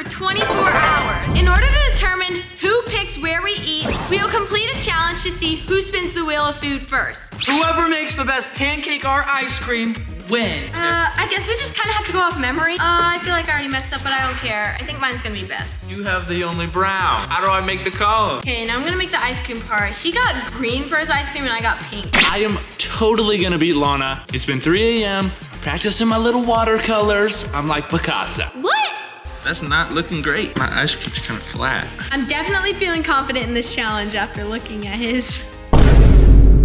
for 24 hours. In order to determine who picks where we eat, we will complete a challenge to see who spins the wheel of food first. Whoever makes the best pancake or ice cream wins. I guess we just kind of have to go off memory. I feel like I already messed up, but I don't care. I think mine's gonna be best. You have the only brown. How do I make the cone? Okay, now I'm gonna make the ice cream part. He got green for his ice cream and I got pink. I am totally gonna beat Launa. It's been 3 a.m. Practicing my little watercolors. I'm like Picasso. What? That's not looking great. My ice cream's kind of flat. I'm definitely feeling confident in this challenge after looking at his.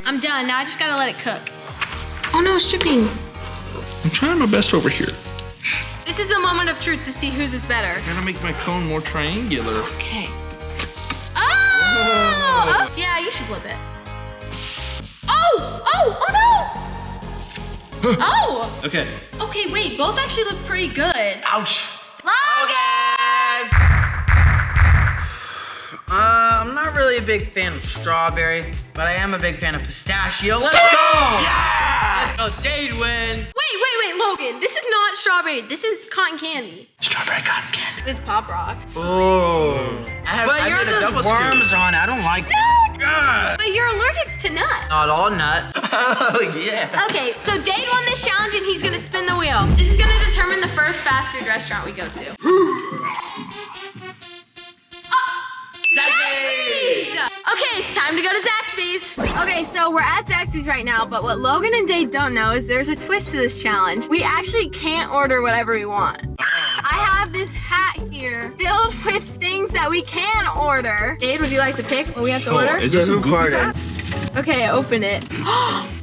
I'm done, now I just gotta let it cook. Oh no, it's dripping. I'm trying my best over here. This is the moment of truth to see whose is better. I gotta make my cone more triangular. Okay. Oh! Yeah, you should flip it. Oh no! Oh! Okay. Okay, wait, both actually look pretty good. Ouch. Logan! I'm not really a big fan of strawberry, but I am a big fan of pistachio. Let's go! Yeah! Let's go, Dade wins. Wait, Logan, this is not strawberry. This is cotton candy. Strawberry cotton candy. With Pop Rocks. Oh. But yours has worms on it. I don't like No! God. But you're allergic to nuts. Not all nuts. Oh, yeah. Okay, so Dade won this challenge and he's gonna spin the wheel. This is gonna determine the first fast food restaurant we go to. Zaxby's! Okay, it's time to go to Zaxby's. Okay, so we're at Zaxby's right now, but what Logan and Dade don't know is there's a twist to this challenge. We actually can't order whatever we want. I have this hat here filled with things that we can order. Dade, would you like to pick what we have to order? Is this a goofy? Okay, open it.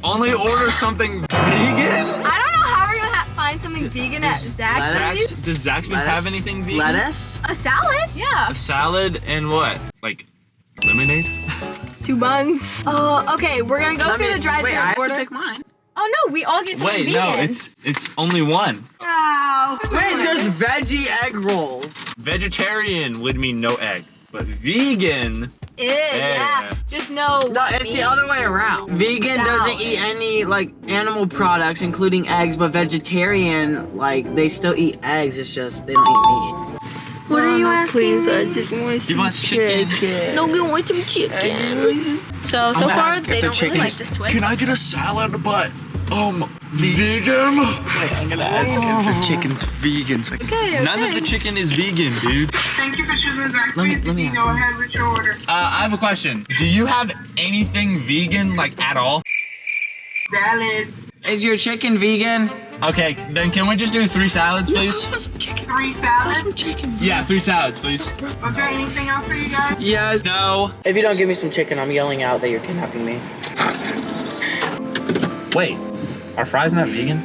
Only order something vegan? I don't know how we're gonna find something vegan at Zaxby's. Does Zaxby's have anything vegan? Lettuce? A salad? Yeah. A salad and what? Like lemonade? 2 buns. Oh, okay, we're gonna go through the drive-thru Wait, I have order. to pick mine. Oh no, we all get something Wait, vegan. no, it's only one. Ow. Wait, there's veggie egg rolls. Vegetarian would mean no egg, but vegan. Yeah. Just no. No, it's the other way around. Vegan doesn't eat any like animal products, including eggs, but vegetarian, like they still eat eggs. It's just they don't eat meat. What are you asking? Please, I just want You want chicken? Logan wants some chicken. So far they don't really like this twist. Can I get a salad but vegan? Wait, I'm gonna ask if the chicken's vegan. So Okay. None of the chicken is vegan, dude. Thank you for choosing Zaxby's. Let me You ask go him. ahead with your order. I have a question. Do you have anything vegan, like at all? Salad. Is your chicken vegan? Okay, then can we just do 3 salads, please? 3 salads. Yeah, 3 salads, please. Okay, anything else for you guys? Yes. No. If you don't give me some chicken, I'm yelling out that you're kidnapping me. Wait, are fries not vegan?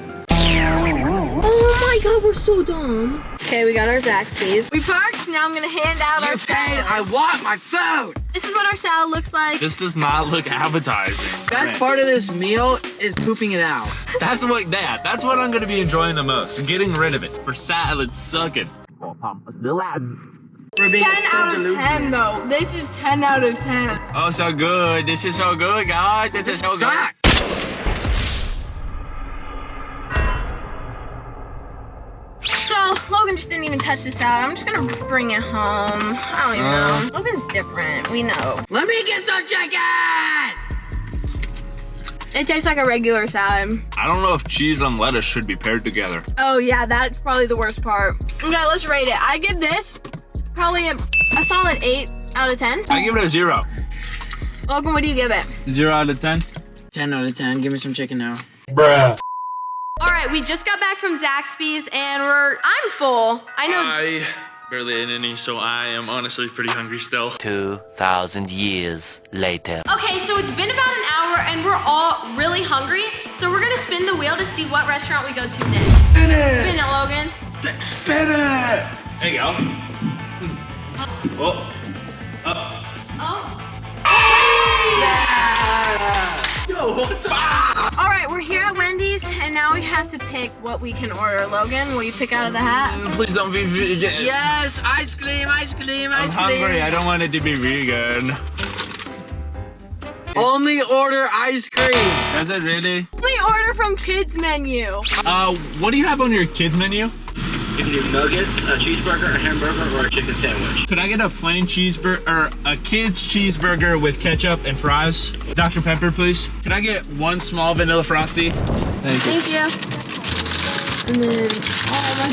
Oh my god, we're so dumb. Okay, we got our Zaxby's. We parked, now I'm gonna hand out our salad. I want my food. This is what our salad looks like. This does not look appetizing. Best part of this meal is pooping it out. That's what I'm gonna be enjoying the most. Getting rid of it. For salad sucking. We're being 10 so out of delusional. 10 though. This is 10 out of 10. Oh, so good. This is so good, guys. This is so good. Suck. So, Logan just didn't even touch the salad. I'm just gonna bring it home. I don't even know. Logan's different, we know. Let me get some chicken. It tastes like a regular salad. I don't know if cheese and lettuce should be paired together. Oh yeah, that's probably the worst part. Okay, let's rate it. I give this probably a solid 8 out of 10. I give it a 0. Logan, what do you give it? 0 out of 10? 10 out of 10. Give me some chicken now. Bruh. All right, we just got back from Zaxby's and I'm full. I know. I barely ate any, so I am honestly pretty hungry still. 2,000 years later. Okay, so it's been about an hour and we're all really hungry. So we're gonna spin the wheel to see what restaurant we go to next. Spin it! Spin it, Logan. Spin it! There you go. Oh. Oh. Yo, what the? All right, we're here at Wendy's and now we have to pick what we can order. Logan, will you pick out of the hat? Please don't be vegan. Yes, ice cream, ice cream, I'm ice cream. hungry. I don't want it to be vegan. Only order ice cream. Does it really? We order from kids menu. What do you have on your kids menu? You can do nuggets, a cheeseburger, a hamburger, or a chicken sandwich. Could I get a plain cheeseburger, or a kid's cheeseburger with ketchup and fries? Dr. Pepper, please. Could I get one small vanilla frosty? Thank you. Thank you. And then, oh my,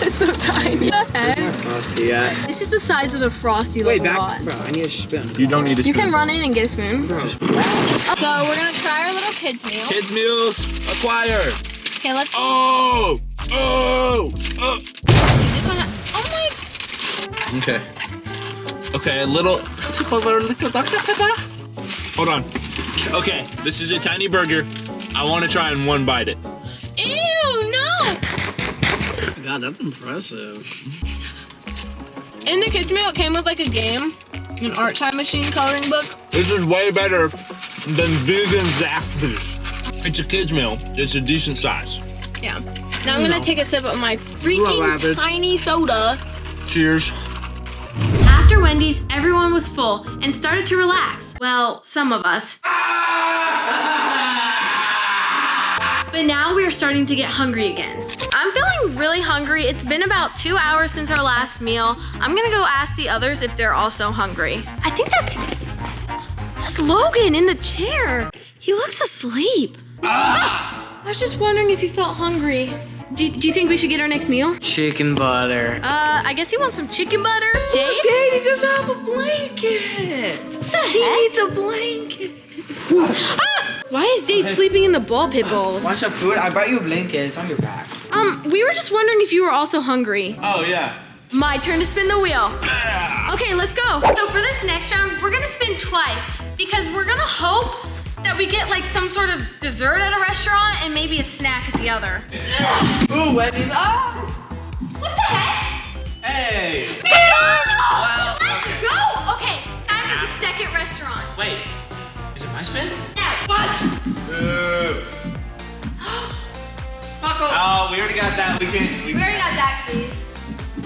it's so tiny. What the heck? Frosty, yeah. This is the size of the Frosty Wait, little back, lot. bro. I need a spoon. You don't need a You spoon. can run in and get a spoon. Bro. So we're gonna try our little kids meal. Kids meals acquired. Okay, let's. Oh! This one. Oh my. Okay. Okay, a little sip of our little Dr. Pepper. Hold on. Okay, this is a tiny burger. I want to try in one bite it. Ew! No. God, that's impressive. In the kids meal, it came with like a game, an art time machine coloring book. This is way better than vegan Zaxby's. It's a kids meal. It's a decent size. Yeah. Now I'm gonna take a sip of my freaking tiny soda. Cheers. After Wendy's, everyone was full and started to relax. Well, some of us. But now we are starting to get hungry again. I'm feeling really hungry. It's been about 2 hours since our last meal. I'm gonna go ask the others if they're also hungry. I think that's Logan in the chair. He looks asleep. I was just wondering if you felt hungry. Do you think we should get our next meal? Chicken butter. I guess he wants some chicken butter. Dave? Daddy doesn't have a blanket. He needs a blanket. Why is Dave sleeping in the ball pit bowls? Want some food? I brought you a blanket. It's on your back. We were just wondering if you were also hungry. Oh, yeah. My turn to spin the wheel. Yeah. Okay, let's go. So for this next round, we're gonna spin twice because we're gonna hope that we get like some sort of dessert at a restaurant and maybe a snack at the other. Ooh, Wendy's up. What the heck? Hey. Well, let's go. Okay, time for the second restaurant. Wait, is it my spin? Yeah. What? Taco. Oh, we already got that. We We already got Zaxby's.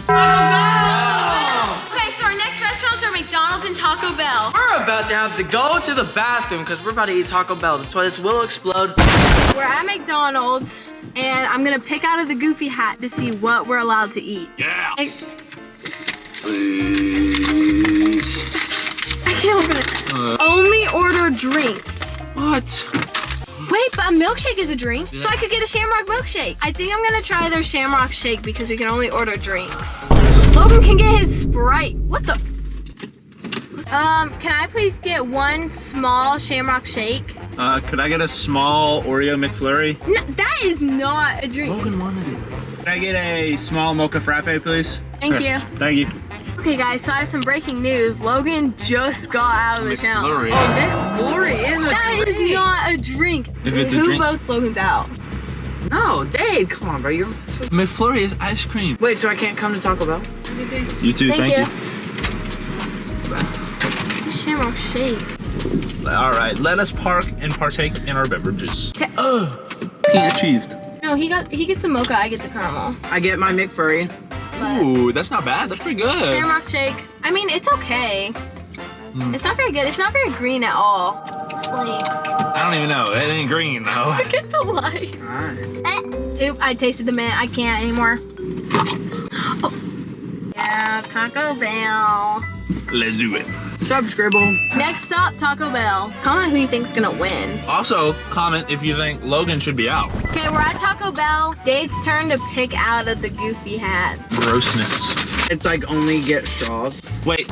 Taco Bell. Okay, so our next restaurants are McDonald's and Taco Bell. We're about to have to go to the bathroom because we're about to eat Taco Bell. The toilets will explode. We're at McDonald's, and I'm gonna pick out of the Goofy hat to see what we're allowed to eat. Yeah. I can't open it. Only order drinks. What? Wait, but a milkshake is a drink, so I could get a Shamrock milkshake. I think I'm gonna try their Shamrock shake because we can only order drinks. Logan can get his Sprite. What the? Can I please get one small Shamrock shake? Could I get a small Oreo McFlurry? No, that is not a drink. Logan wanted it. Can I get a small mocha frappe, please? Thank you. Thank you. Okay, guys, so I have some breaking news. Logan just got out of the challenge. McFlurry. McFlurry is a That drink. is not a drink. If it's a Who drink- votes Logan's out? No, Dave, come on, bro. You're... McFlurry is ice cream. Wait, so I can't come to Taco Bell? You too, Thank you. you. Shamrock shake. All right, let us park and partake in our beverages. Can't achieved. No, he gets the mocha, I get the caramel. I get my McFlurry. Ooh, that's not bad. That's pretty good. Shamrock shake. I mean, it's okay. It's not very good. It's not very green at all. Like, I don't even know. It ain't green though. look at the light. Alright. Oop, I tasted the mint. I can't anymore. Oh. Yeah, Taco Bell. Let's do it. Subscribble. Next stop, Taco Bell. Comment who you think's gonna win. Also, comment if you think Logan should be out. Okay, we're at Taco Bell. Dave's turn to pick out of the Goofy hat. Grossness. It's like only get straws. Wait.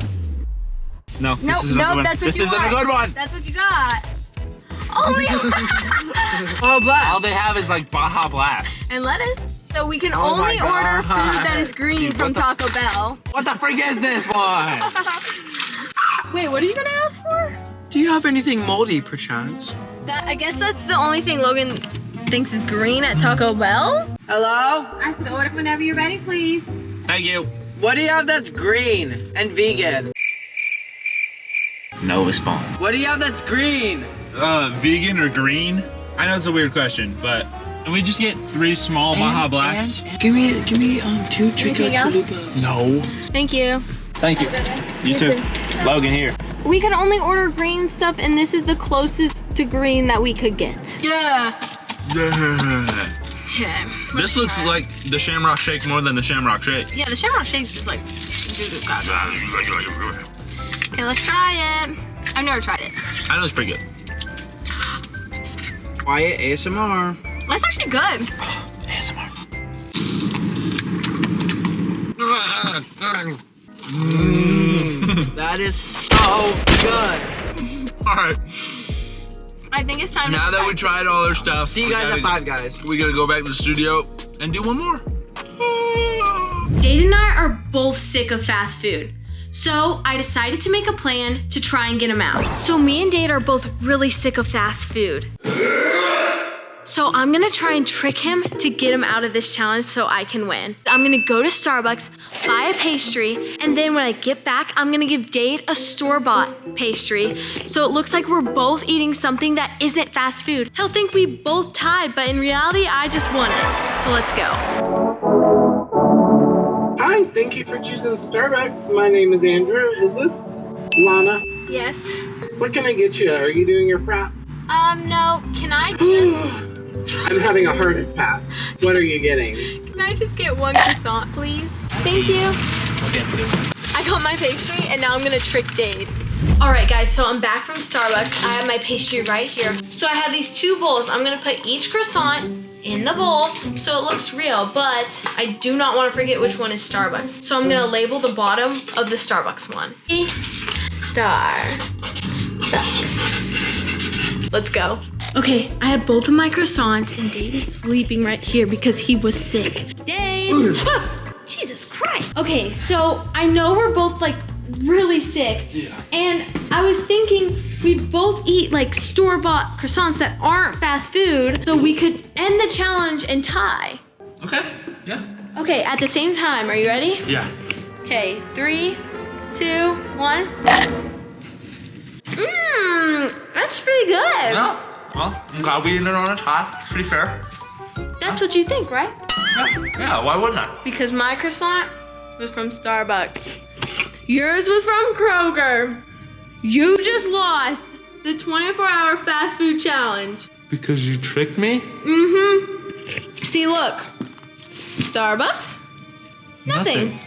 No, Nope, this isn't a good one. that's what This you isn't got. a good one. That's what you got. Only Oh, black. All they have is like Baja Blast. and lettuce. So we can Oh my only order food God. that is green from Taco Bell. What the freak is this one? Wait, what are you gonna ask for? Do you have anything moldy, perchance? I guess that's the only thing Logan thinks is green at Taco Bell. Hello? I said order whenever you're ready, please. Thank you. What do you have that's green and vegan? No response. What do you have that's green? Vegan or green? I know it's a weird question, but can we just get 3 small Baja Blasts? Give me 2 chicken Anything else? chalupas. No. Thank you. Thank you. You too. Logan here. We can only order green stuff, and this is the closest to green that we could get. Yeah. Okay. This looks like the Shamrock Shake more than the Shamrock Shake. Yeah, the Shamrock Shake's just like. Okay, let's try it. I've never tried it. I know it's pretty good. Quiet ASMR. That's actually good. ASMR. That is so good. All right. I think it's time. Now that we tried all our stuff, See you guys at 5 guys. We gotta go back to the studio and do one more. Dade and I are both sick of fast food. So I decided to make a plan to try and get him out. So me and Dade are both really sick of fast food. So I'm gonna try and trick him to get him out of this challenge so I can win. I'm gonna go to Starbucks, buy a pastry, and then when I get back, I'm gonna give Dade a store-bought pastry. So it looks like we're both eating something that isn't fast food. He'll think we both tied, but in reality, I just won it. So let's go. Hi, thank you for choosing Starbucks. My name is Andrew. Is this Launa? Yes. What can I get you? Are you doing your frat? No, can I just... I'm having a heart attack. What are you getting? Can I just get one croissant, please? Thank you. Okay. I got my pastry, and now I'm gonna trick Dade. All right, guys, so I'm back from Starbucks. I have my pastry right here. So I have these 2 bowls. I'm gonna put each croissant in the bowl so it looks real, but I do not want to forget which one is Starbucks. So I'm gonna label the bottom of the Starbucks one. Starbucks. Let's go. Okay, I have both of my croissants, and Dade is sleeping right here because he was sick. Dade! Jesus Christ! Okay, so I know we're both like really sick. Yeah. And I was thinking we both eat like store-bought croissants that aren't fast food, so we could end the challenge and tie. Okay. Yeah. Okay, at the same time, are you ready? Yeah. Okay, 3, 2, 1. That's pretty good. Yeah. Well, I'm glad we ended on a tie. Pretty fair. That's what you think, right? Yeah, why wouldn't I? Because my croissant was from Starbucks. Yours was from Kroger. You just lost the 24-hour fast food challenge. Because you tricked me? Mm-hmm. See, look. Starbucks? Nothing.